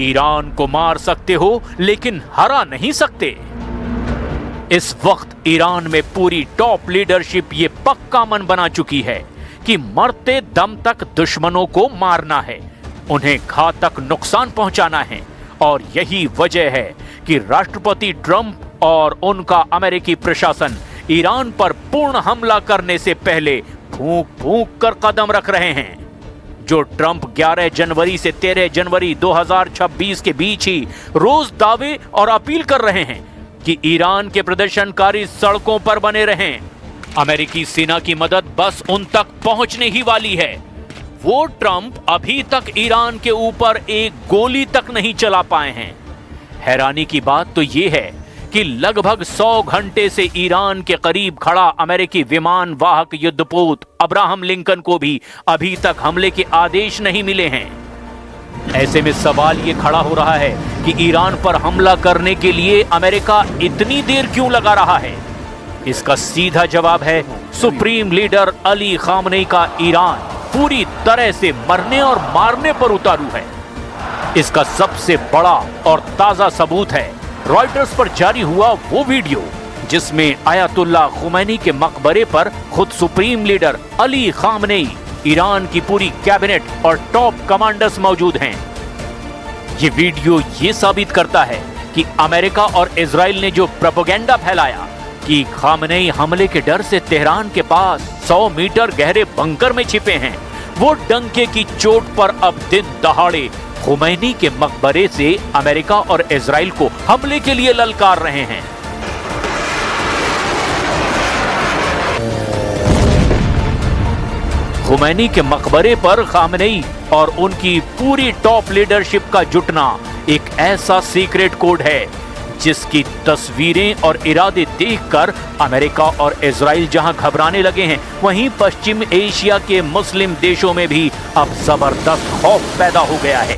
Iran को मार सकते हो लेकिन हरा नहीं सकते। इस वक्त ईरान में पूरी टॉप लीडरशिप ये पक्का मन बना चुकी है कि मरते दम तक दुश्मनों को मारना है, उन्हें घातक नुकसान पहुंचाना है। और यही वजह है कि राष्ट्रपति ट्रंप और उनका अमेरिकी प्रशासन ईरान पर पूर्ण हमला करने से पहले फूंक फूंक कर कदम रख रहे हैं। जो ट्रंप 11 जनवरी से 13 जनवरी 2026 के बीच ही रोज दावे और अपील कर रहे हैं कि ईरान के प्रदर्शनकारी सड़कों पर बने रहें। अमेरिकी सेना की मदद बस उन तक पहुंचने ही वाली है। वो ट्रंप अभी तक ईरान के ऊपर एक गोली तक नहीं चला पाए हैं। हैरानी की बात तो ये है कि लगभग 100 घंटे से ईरान के करीब खड़ा अमेरिकी विमान वाहक युद्धपोत अब्राहम लिंकन को भी अभी तक हमले के आदेश नहीं मिले हैं। ऐसे में सवाल ये खड़ा हो रहा है कि ईरान पर हमला करने के लिए अमेरिका इतनी देर क्यों लगा रहा है। इसका सीधा जवाब है सुप्रीम लीडर अली खामनेई का ईरान पूरी तरह से मरने और मारने पर उतारू है। इसका सबसे बड़ा और ताजा सबूत है रॉयटर्स पर जारी हुआ वो वीडियो जिसमें आयतुल्लाह खुमैनी के मकबरे पर खुद supreme leader Ali Khamenei, Iran की पूरी कैबिनेट और टॉप कमांडर्स मौजूद हैं। ये वीडियो ये साबित करता है कि अमेरिका और इजराइल ने जो प्रोपेगेंडा फैलाया कि खामनेई हमले के डर से तेहरान के पास 100 मीटर गहरे बंकर में छिपे हैं, वो डंके की चोट पर अब दिन दहाड़े खुमैनी के मकबरे से अमेरिका और इजराइल को हमले के लिए ललकार रहे हैं। खुमैनी के मकबरे पर खामनेई और उनकी पूरी टॉप लीडरशिप का जुटना एक ऐसा सीक्रेट कोड है जिसकी तस्वीरें और इरादे देखकर अमेरिका और इजराइल जहां घबराने लगे हैं, वहीं पश्चिम एशिया के मुस्लिम देशों में भी अब जबरदस्त खौफ पैदा हो गया है।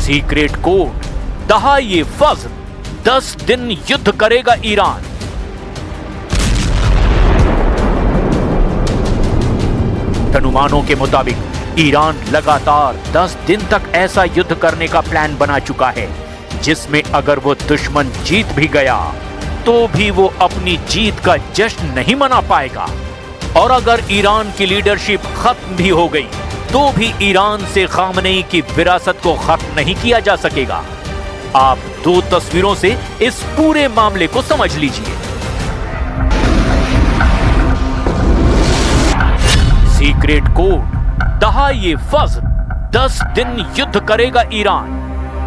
सीक्रेट कोड दहाए फज्र 10 दिन युद्ध करेगा ईरान। अनुमानों के मुताबिक ईरान लगातार 10 दिन तक ऐसा युद्ध करने का प्लान बना चुका है जिसमें अगर वो दुश्मन जीत भी गया तो भी वो अपनी जीत का जश्न नहीं मना पाएगा, और अगर ईरान की लीडरशिप खत्म भी हो गई तो भी ईरान से खामनेई की विरासत को खत्म नहीं किया जा सकेगा। आप दो तस्वीरों से इस पूरे मामले को समझ लीजिए। सीक्रेट कोड दहाए फज्र 10 दिन युद्ध करेगा Iran.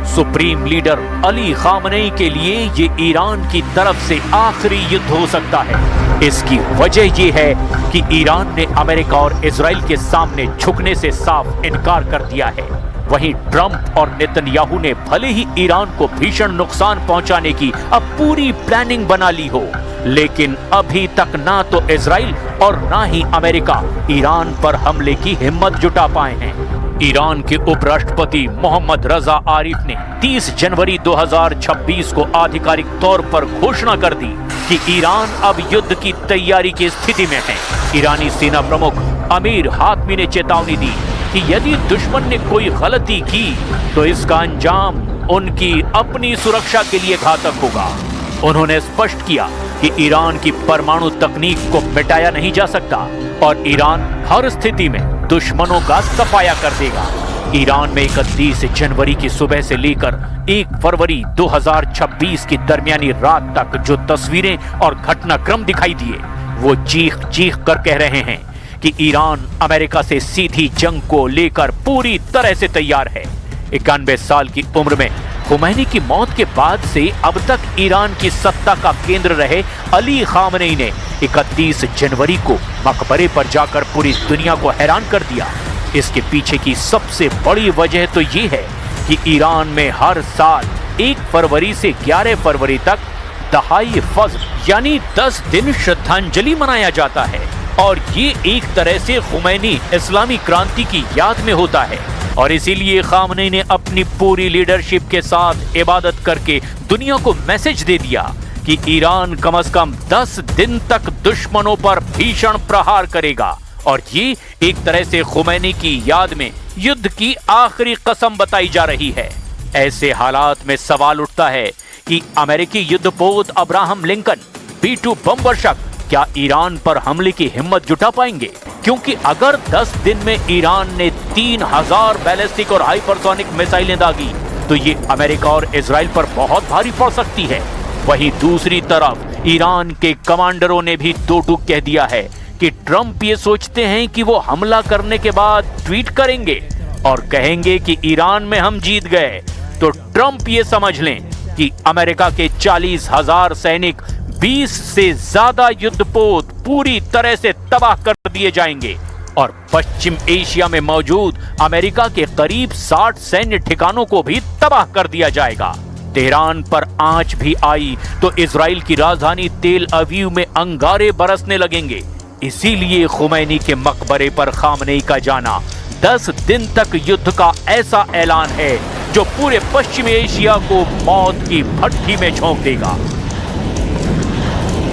Supreme leader Ali Khamenei के लिए ये ईरान की तरफ से आखिरी युद्ध हो सकता है। इसकी वजह ये है कि ईरान ने अमेरिका और इजराइल के सामने झुकने से साफ इनकार कर दिया है। वहीं ट्रंप और नेतन्याहू ने भले ही ईरान को भीषण नुकसान पहुंचाने की अब पूरी प्लानिंग बना ली हो, लेकिन अभी तक ना तो इजराइल और ना ही अमेरिका ईरान पर हमले की हिम्मत जुटा पाए हैं। ईरान के उपराष्ट्रपति मोहम्मद रजा आरिफ ने 30 जनवरी 2026 को आधिकारिक तौर पर घोषणा कर दी कि ईरान अब युद्ध की तैयारी की स्थिति में है। ईरानी सेना प्रमुख अमीर हातमी ने चेतावनी दी कि यदि दुश्मन ने कोई गलती की तो इसका अंजाम उनकी अपनी सुरक्षा के लिए घातक होगा। उन्होंने स्पष्ट किया कि ईरान की परमाणु तकनीक को मिटाया नहीं जा सकता और ईरान हर स्थिति में दुश्मनों का सफाया कर देगा। ईरान में 31 जनवरी की सुबह से लेकर 1 फरवरी 2026 की दरमियानी रात तक जो तस्वीरें और घटनाक्रम दिखाई दिए वो चीख चीख कर कह रहे हैं कि ईरान अमेरिका से सीधी जंग को लेकर पूरी तरह से तैयार है। 91 साल की उम्र में खुमैनी की मौत के बाद से अब तक ईरान की सत्ता का केंद्र रहे अली खामनेई ने 31 जनवरी को मकबरे पर जाकर पूरी दुनिया को हैरान कर दिया। इसके पीछे की सबसे बड़ी वजह तो ये है कि ईरान में हर साल 1 फरवरी से 11 फरवरी तक दहाए फज्र यानी 10 दिन श्रद्धांजलि मनाया जाता है, और ये एक तरह से खुमैनी इस्लामी क्रांति की याद में होता है। और इसीलिए खामनेई ने अपनी पूरी लीडरशिप के साथ इबादत करके दुनिया को मैसेज दे दिया कि ईरान कम से कम 10 दिन तक दुश्मनों पर भीषण प्रहार करेगा और ये एक तरह से खुमैनी की याद में युद्ध की आखिरी कसम बताई जा रही है। ऐसे हालात में सवाल उठता है कि अमेरिकी युद्धपोत अब्राहम लिंकन B-2 बम वर्षक क्या ईरान पर हमले की हिम्मत जुटा पाएंगे? क्योंकि अगर 10 दिन में ईरान ने 3000 बैलिस्टिक और हाइपरसोनिक मिसाइलें दागी तो ये अमेरिका और इजराइल पर बहुत भारी पड़ सकती है। वहीं दूसरी तरफ ईरान के कमांडरों ने भी दो टूक कह दिया है कि ट्रंप ये सोचते हैं कि वो हमला करने के बाद ट्वीट करेंगे और कहेंगे कि ईरान में हम जीत गए, तो ट्रंप ये समझ लें कि अमेरिका के 40,000 सैनिक 20 से ज्यादा युद्धपोत पूरी तरह से तबाह कर दिए जाएंगे और पश्चिम एशिया में मौजूद अमेरिका के करीब 60 सैन्य ठिकानों को भी तबाह कर दिया जाएगा। तेहरान पर आंच भी आई तो इजराइल की राजधानी तेल अवीव में अंगारे बरसने लगेंगे। इसीलिए खुमैनी के मकबरे पर खामनेई का जाना 10 दिन तक युद्ध का ऐसा ऐलान है जो पूरे पश्चिमी एशिया को मौत की भट्टी में झोंक देगा।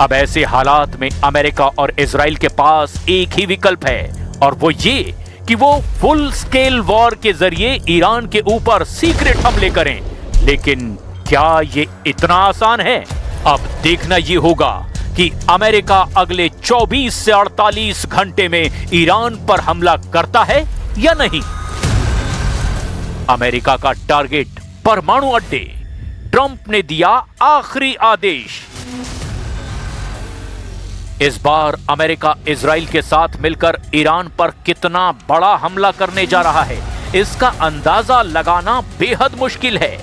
अब ऐसे हालात में अमेरिका और इजराइल के पास एक ही विकल्प है और वो ये कि वो फुल स्केल वॉर के जरिए ईरान के ऊपर सीक्रेट हमले करें। लेकिन क्या ये इतना आसान है? अब देखना ये होगा कि अमेरिका अगले 24 से 48 घंटे में ईरान पर हमला करता है या नहीं। अमेरिका का टारगेट परमाणु अड्डे। ट्रंप ने दिया आखिरी आदेश। इस बार अमेरिका इजराइल के साथ मिलकर ईरान पर कितना बड़ा हमला करने जा रहा है, इसका अंदाजा लगाना बेहद मुश्किल है।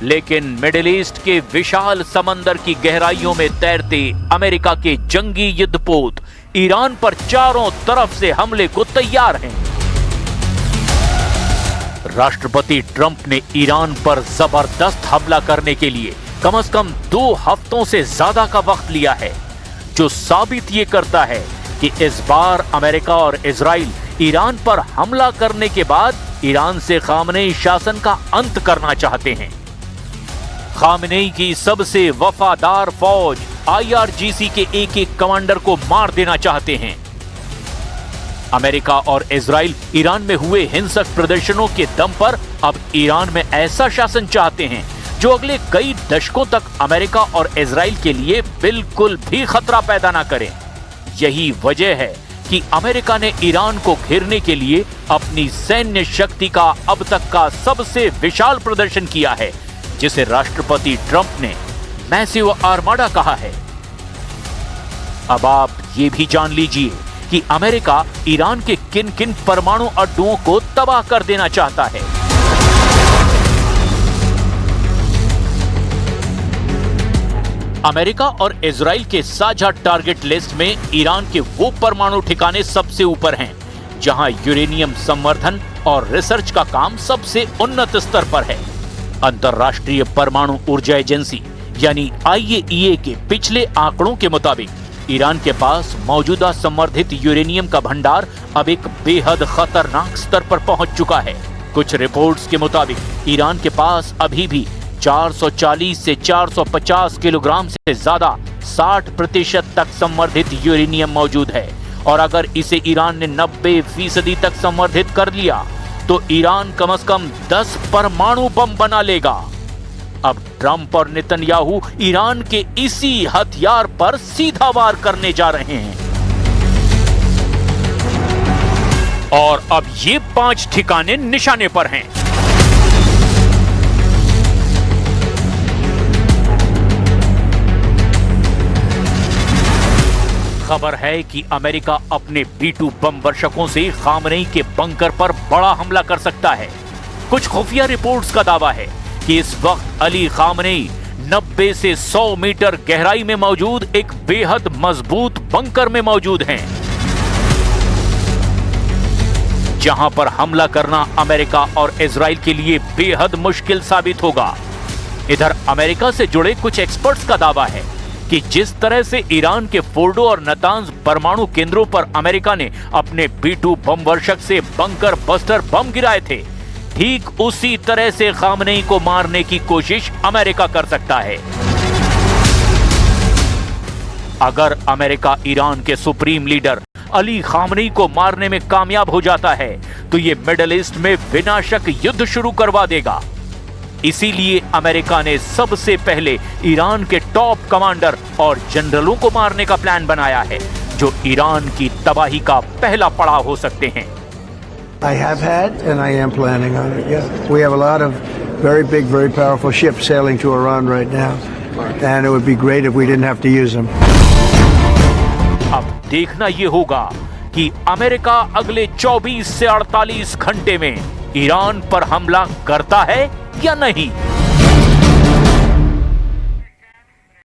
लेकिन मिडिल ईस्ट के विशाल समंदर की गहराइयों में तैरते अमेरिका के जंगी युद्धपोत ईरान पर चारों तरफ से हमले को तैयार हैं। राष्ट्रपति ट्रंप ने ईरान पर जबरदस्त हमला करने के लिए कम से कम 2 हफ्तों से ज्यादा का वक्त लिया है, जो साबित ये करता है कि इस बार अमेरिका और इजराइल ईरान पर हमला करने के बाद ईरान से खामनेई शासन का अंत करना चाहते हैं। खामनेई की सबसे वफादार फौज IRGC के एक कमांडर को मार देना चाहते हैं। अमेरिका और इजराइल ईरान में हुए हिंसक प्रदर्शनों के दम पर अब ईरान में ऐसा शासन चाहते हैं जो अगले कई दशकों तक अमेरिका और इजराइल के लिए बिल्कुल भी खतरा पैदा ना करे। यही वजह है कि अमेरिका ने ईरान को घेरने के लिए अपनी सैन्य शक्ति का अब तक का सबसे विशाल प्रदर्शन किया है, जिसे राष्ट्रपति ट्रंप ने मैसिव आर्माडा कहा है। अब आप ये भी जान लीजिए कि अमेरिका ईरान के किन किन परमाणु अड्डों को तबाह कर देना चाहता है। अमेरिका और इजराइल के साझा टारगेट लिस्ट में ईरान के वो परमाणु ठिकाने सबसे ऊपर हैं, जहां यूरेनियम संवर्धन और रिसर्च का काम सबसे उन्नत स्तर पर है। अंतर्राष्ट्रीय परमाणु ऊर्जा एजेंसी यानी IAEA के पिछले आंकड़ों के मुताबिक ईरान के पास मौजूदा संवर्धित यूरेनियम का भंडार अब एक बेहद खतरनाक स्तर पर पहुंच चुका है। कुछ रिपोर्ट्स के मुताबिक ईरान के पास अभी भी 440 से 450 किलोग्राम से ज्यादा 60% तक संवर्धित यूरेनियम मौजूद है और अगर इसे ईरान ने 90% तक संवर्धित कर लिया तो ईरान कम से कम 10 परमाणु बम बना लेगा। अब ट्रंप और नेतन्याहू ईरान के इसी हथियार पर सीधा वार करने जा रहे हैं और अब ये 5 ठिकाने निशाने पर हैं। खबर है कि अमेरिका अपने B-2 बम वर्षकों से खामनेई के बंकर पर बड़ा हमला कर सकता है। कुछ खुफिया रिपोर्ट्स का दावा है कि इस वक्त अली खामनेई 90 से 100 मीटर गहराई में मौजूद एक बेहद मजबूत बंकर में मौजूद हैं, जहां पर हमला करना अमेरिका और इजराइल के लिए बेहद मुश्किल साबित होगा। इधर अमेरिका से जुड़े कुछ एक्सपर्ट्स का दावा है कि जिस तरह से ईरान के फोर्डो और नतांज परमाणु केंद्रों पर अमेरिका ने अपने B-2 बम वर्षक से बंकर बस्टर बम गिराए थे, ठीक उसी तरह से खामनेई को मारने की कोशिश अमेरिका कर सकता है। अगर अमेरिका ईरान के सुप्रीम लीडर अली खामनेई को मारने में कामयाब हो जाता है तो ये मिडिल ईस्ट में बिना शक युद्ध शुरू करवा देगा। इसीलिए अमेरिका ने सबसे पहले ईरान के टॉप कमांडर और जनरलों को मारने का प्लान बनाया है, जो ईरान की तबाही का पहला पड़ाव हो सकते हैं। I have had and I am planning on it. Yeah, we have a lot of very big, very powerful ships sailing to Iran right now, and it would be great if we didn't have to use them. अब देखना यह होगा कि America अगले 24 से 48 घंटे में Iran पर हमला करता है या नहीं।